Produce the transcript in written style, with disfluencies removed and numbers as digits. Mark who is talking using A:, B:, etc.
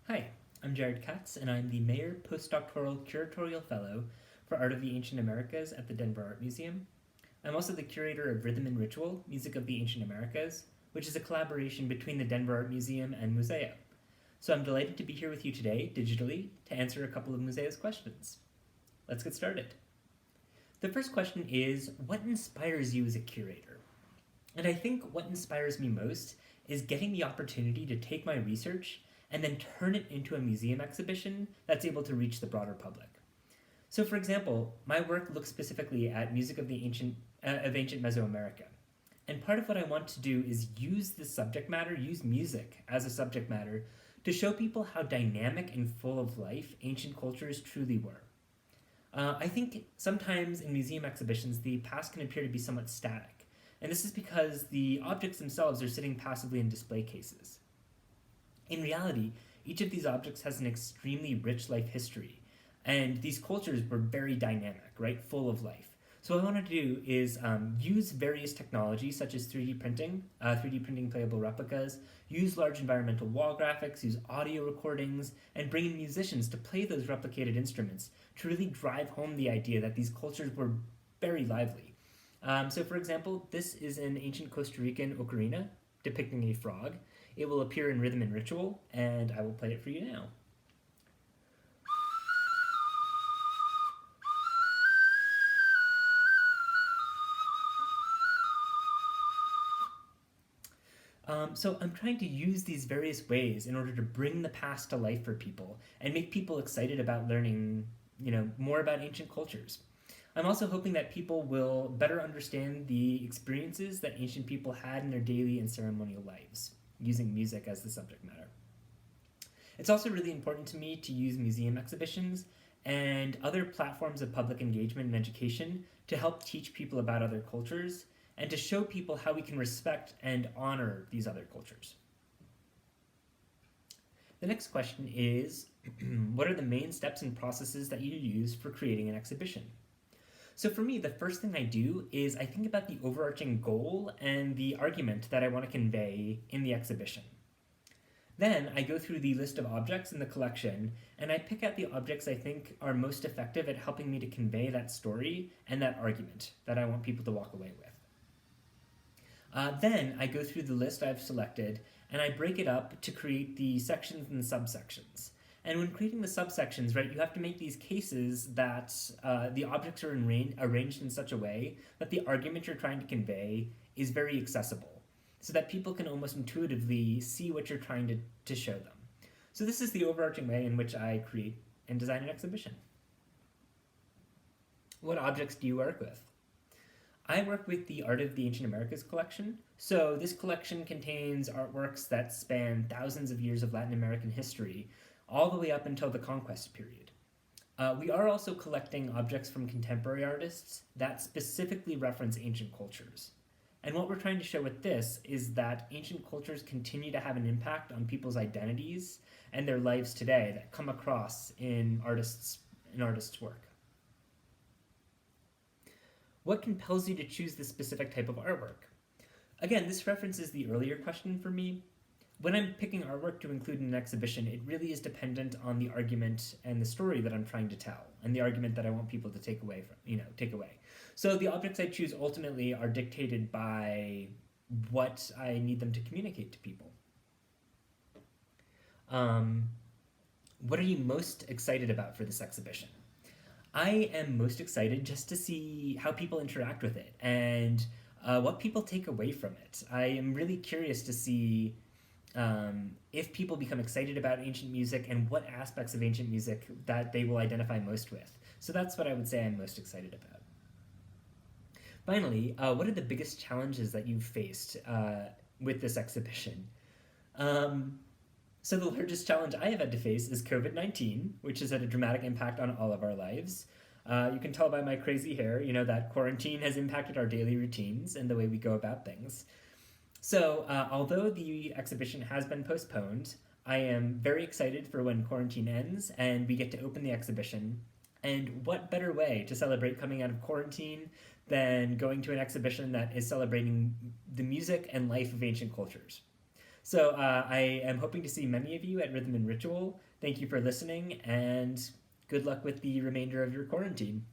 A: Hi, I'm Katz, and I'm the Mayer Postdoctoral Curatorial Fellow for Art of the Ancient Americas at the Denver Art Museum. I'm also the curator of Rhythm and Ritual, Music of the Ancient Americas, which is a collaboration between the Denver Art Museum and Museo. So I'm delighted to be here with you today, digitally, to answer a couple of Museo's questions. Let's get started. The first question is, what inspires you as a curator? And I think what inspires me most is getting the opportunity to take my research and then turn it into a museum exhibition that's able to reach the broader public. So, for example, my work looks specifically at music of ancient Mesoamerica. And part of what I want to do is use this subject matter, use music as a subject matter, to show people how dynamic and full of life ancient cultures truly were. I think sometimes in museum exhibitions, the past can appear to be somewhat static. And this is because the objects themselves are sitting passively in display cases. In reality, each of these objects has an extremely rich life history, and these cultures were very dynamic, right? Full of life. So what I want to do is use various technologies such as 3D printing playable replicas, use large environmental wall graphics, use audio recordings, and bring in musicians to play those replicated instruments to really drive home the idea that these cultures were very lively. So for example, this is an ancient Costa Rican ocarina depicting a frog. It will appear in Rhythm and Ritual, and I will play it for you now. So I'm trying to use these various ways in order to bring the past to life for people and make people excited about learning, more about ancient cultures. I'm also hoping that people will better understand the experiences that ancient people had in their daily and ceremonial lives, using music as the subject matter. It's also really important to me to use museum exhibitions and other platforms of public engagement and education to help teach people about other cultures and to show people how we can respect and honor these other cultures. The next question is, what are the main steps and processes that you use for creating an exhibition? So for me, the first thing I do is I think about the overarching goal and the argument that I want to convey in the exhibition. Then I go through the list of objects in the collection and I pick out the objects I think are most effective at helping me to convey that story and that argument that I want people to walk away with. Then I go through the list I've selected and I break it up to create the sections and subsections. And when creating the subsections, right, you have to make these cases that the objects are arranged in such a way that the argument you're trying to convey is very accessible, so that people can almost intuitively see what you're trying to show them. So this is the overarching way in which I create and design an exhibition. What objects do you work with? I work with the Art of the Ancient Americas collection. So this collection contains artworks that span thousands of years of Latin American history, all the way up until the conquest period. We are also collecting objects from contemporary artists that specifically reference ancient cultures. And what we're trying to show with this is that ancient cultures continue to have an impact on people's identities and their lives today that come across in artists' work. What compels you to choose this specific type of artwork? Again, this references the earlier question for me. When I'm picking artwork to include in an exhibition, it really is dependent on the argument and the story that I'm trying to tell, and the argument that I want people to take away. So the objects I choose ultimately are dictated by what I need them to communicate to people. What are you most excited about for this exhibition? I am most excited just to see how people interact with it and what people take away from it. I am really curious to see if people become excited about ancient music and what aspects of ancient music that they will identify most with. So that's what I would say I'm most excited about. Finally, what are the biggest challenges that you've faced with this exhibition? So the largest challenge I have had to face is COVID-19, which has had a dramatic impact on all of our lives. You can tell by my crazy hair, that quarantine has impacted our daily routines and the way we go about things. So, although the exhibition has been postponed, I am very excited for when quarantine ends and we get to open the exhibition. And what better way to celebrate coming out of quarantine than going to an exhibition that is celebrating the music and life of ancient cultures? So I am hoping to see many of you at Rhythm and Ritual. Thank you for listening, and good luck with the remainder of your quarantine.